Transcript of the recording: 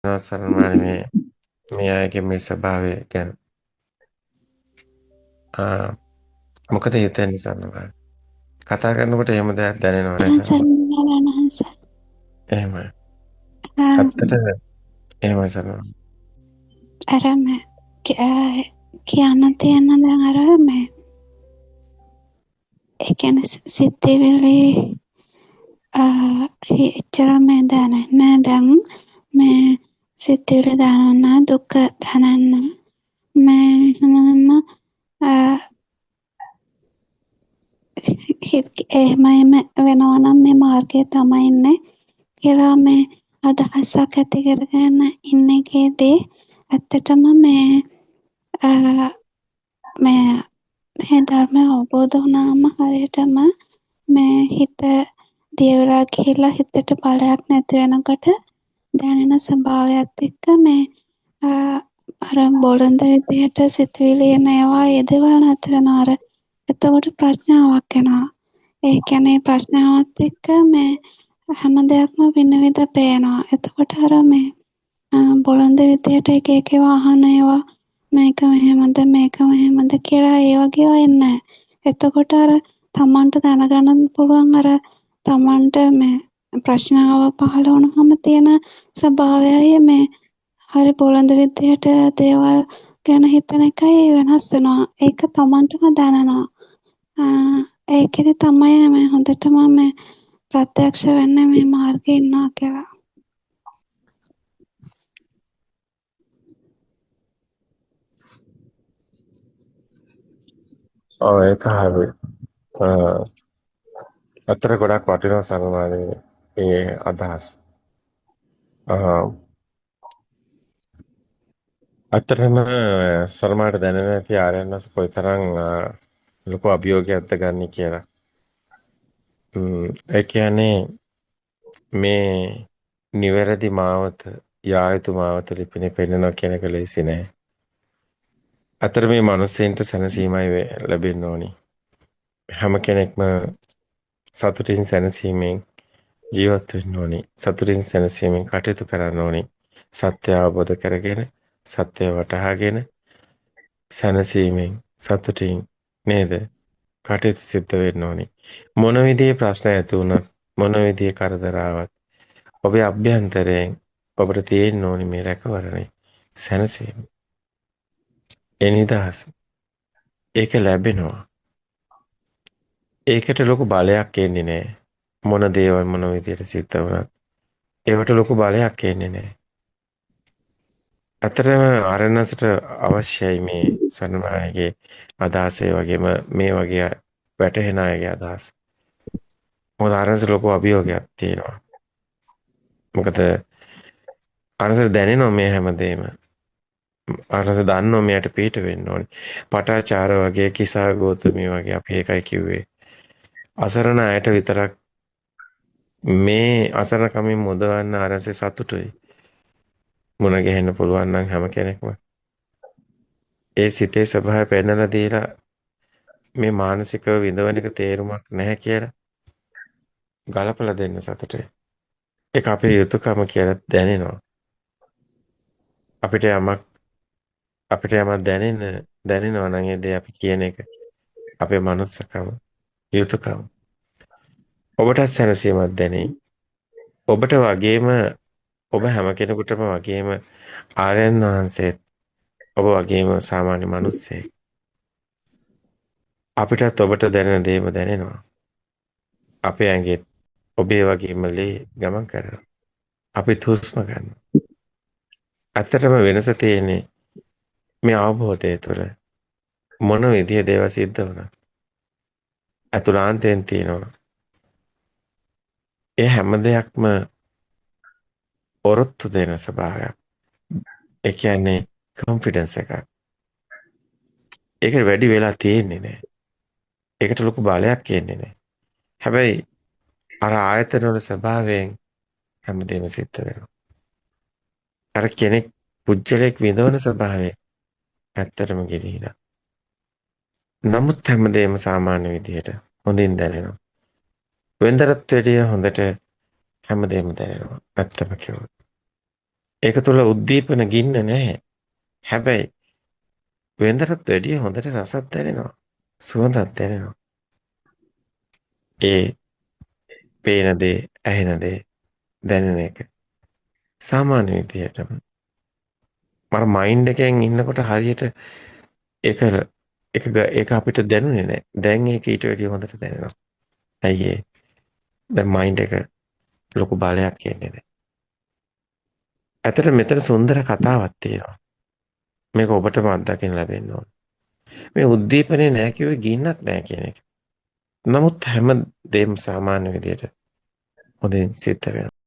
සල්මානි මේ අයගේ මේ ස්වභාවය ගැන මොකද හිතන්නේ සල්මානි? කතා කරනකොට එහෙම දෙයක් දැනෙනව නේ සල්මානි. සල්මානහන්ස එහෙමයි. ඇත්තට එහෙමයි සල්මානි. අරම කියන්න තියෙන දැන් අර මේ ඒ කියන්නේ සිතිවිලි එච්චර මේ දැනෙන්නේ දැන් මේ සිතිවිලි දැනන්න දුක දැනන්න මේ හැමෝම එහෙමම වෙනවා නම් මේ මාර්ගයේ තමයි ඉන්නේ කියලා මේ අදහසක් ඇති කරගෙන ඉන්න එකේදී ඇත්තටම මේ ධර්මය අවබෝධ වුණාම හරියටම මේ හිත දියවලා ගිහිල්ලා හිතට බලයක් නැති වෙනකොට දැනෙන ස්වභාවයත් එක්ක මේ අර බොළඳ විදියට සිතුවිලි එන ඒවා යදවල නැති වෙනවා. අර එතකොට ප්‍රඥාවක් එනවා. ඒ කියන්නේ ප්‍රඥාවත් එක්ක මේ හැම දෙයක්ම විනිවිද පේනවා. එතකොට අර මේ බොළඳ විදියට එක එක ඒවා අහන ඒවා මේක මෙහෙමද මේක මෙහෙමද කියලා ඒ වගේ ඒවා එන්නේ නැහැ. එතකොට අර තමන්ට දැනගන්න පුළුවන් අර තමන්ට මේ ප්‍රශ්නාව පහළ වුණාම තියෙන ස්වභාවයයි මේ හරි බොළඳ විදියට දේවල් ගැන හිතන එකයි වෙනස් වෙනවා. ඒක තමන්ටම දැනෙනවා. ඒකෙදි තමයි මේ හොඳටම මේ ප්‍රත්‍යක්ෂ වෙන්නේ මේ මාර්ගේ ඉන්නවා කියලා. ඔව් ඒක හරි. අතර ගොඩක් වටිනවා සල්මානි මේ අදහස්. අතරම සල්මාට දැනෙන ඇති ආර්යයන්වස් කොයිතරම් ලොකු අභියෝගයක්ද ගන්න කියලා. ඒ කියන්නේ මේ නිවැරදි මාවත යා යුතු මාවත ලිපිනේ පෙන්නනවා කියන එක ලේසි නෑ. අතර මේ මිනිස්සෙන්ට සැනසීමයි ලැබෙන්න ඕනි. හැම කෙනෙක්ම සතුටින් සැනසීමෙන් ජීවත් වෙන්න ඕනි. සතුටින් සැනසීමෙන් කටයුතු කරන්න ඕනි. සත්‍ය අවබෝධ කරගෙන සත්‍ය වටහාගෙන සැනසීමෙන් සතුටින් නේද? කටයුතු සිද්ධ වෙන්න ඕනි. මොන විදිහේ ප්‍රශ්න ඇති වුණත් මොන විදිහේ කරදර ආවත් ඔබේ අභ්‍යන්තරයෙන් ඔබට තියෙන්න ඕනි මේ රැකවරණය සැනසීම. ඒ නිදහස. ඒක ලැබෙනවා. ඒකට ලොකු බලයක් එන්නේ නැහැ. මොන දේවල් මොන විදිහට සිද්ධ වුණත් ඒවට ලොකු බලයක් එන්නේ නැහැ. ඇත්තටම ආරණ්‍යසට අවශ්‍යයි මේ සම්මානයේ අදහස ඒ වගේම මේ වගේ වැටහෙන අයගේ අදහස. මොකද ආරණ්‍යසට ලොකු අභියෝගයක් තියෙනවා. මොකද ආරණ්‍යසට දැනෙනවා මේ හැමදේම. ආරණ්‍යස දන්නවා මෙයාට පිට වෙන්න ඕනේ. පටාචාර වගේ කිසා ගෝතමී වගේ අපි ඒකයි කිව්වේ. අසරණ අයට විතරක් මේ අසරණකමින් මුදවන්න ආරණ්‍යස සතුටුයි. මුණ ගැහෙන්න පුළුවන් නම් හැම කෙනෙක්ම ඒ සිතේ ස්වභාවය පෙන්නලා දීලා මේ මානසිකව විඳවන එක තේරුමක් නැහැ කියලා ගලපලා දෙන්න සතුටේ. ඒක අපේ යුතුයකම කියලා දැනෙනවා. අපිට යමක් දැනෙනවා නම් ඒ දේ අපි කියන එක අපේ මනුස්සකම යුතුයකම. ඔබට සැනසීමක් දැනේ. ඔබට වගේම ඔබ හැම කෙනෙකුටම වගේම ආර්යයන් වහන්සේත් ඔබ වගේම සාමාන්‍ය මිනිස්සෙක්. අපිටත් ඔබට දැනෙන දේම දැනෙනවා. අපේ ඇඟෙත් ඔබේ වගේම ලේ ගමන් කරනවා. අපි හුස්ම ගන්නවා. ඇත්තටම වෙනස තියෙන්නේ මේ අවබෝධය තුළ මොන විදිහේ දේවල් සිද්ධ වුණා. අතුලාන්තයෙන් තියෙනවා. ඒ හැම දෙයක්ම ඔරොත්තු දෙන ස්වභාවයක්. ඒ කියන්නේ කොන්ෆිඩන්ස් එකක්. ඒක වැඩි වෙලා තියෙන්නේ නැහැ. ඒකට ලොකු බලයක් එන්නේ නැහැ. හැබැයි අර ආයතන වල ස්වභාවයෙන් හැමදේම සිද්ධ වෙනවා. අර කෙනෙක් පුජ්‍යලයක් විඳවන ස්වභාවය ඇත්තටම ගිලිහිලා. නමුත් හැමදේම සාමාන්‍ය විදිහට හොඳින් දැනෙනවා. වෙනදටත් වැඩිය හොඳට හැමදේම දැනෙනවා. ඇත්තම කිව්වොත්. ඒක තුල උද්දීපන ගින්න නැහැ. හැබැයි වෙනදටත් වැඩිය හොඳට රසක් දැනෙනවා. සුවඳක් දැනෙනවා. ඒ පේන දේ, ඇහෙන දේ දැනෙන එක. සාමාන්‍ය විදිහටම මර මයින්ඩ් එකෙන් ඉන්නකොට හරියට ඒක ඒක අපිට දැනුනේ නැහැ. දැන් ඒක ඊට වැඩිය හොඳට දැනෙනවා. ඇයි ඒ? දැන් මයින්ඩ් එක ලොකු බලයක් කියන්නේ නැහැ. ඇත්තට මෙතන සුන්දර කතාවක් තියෙනවා. මේක ඔබටම අත්දකින්න ලැබෙන්න ඕන. මේ උද්දීපනේ නැහැ කිව්වේ ගින්නක් නැහැ කියන එක. නමුත් හැම දෙයක්ම සාමාන්‍ය විදියට හොඳින් සිද්ධ වෙනවා.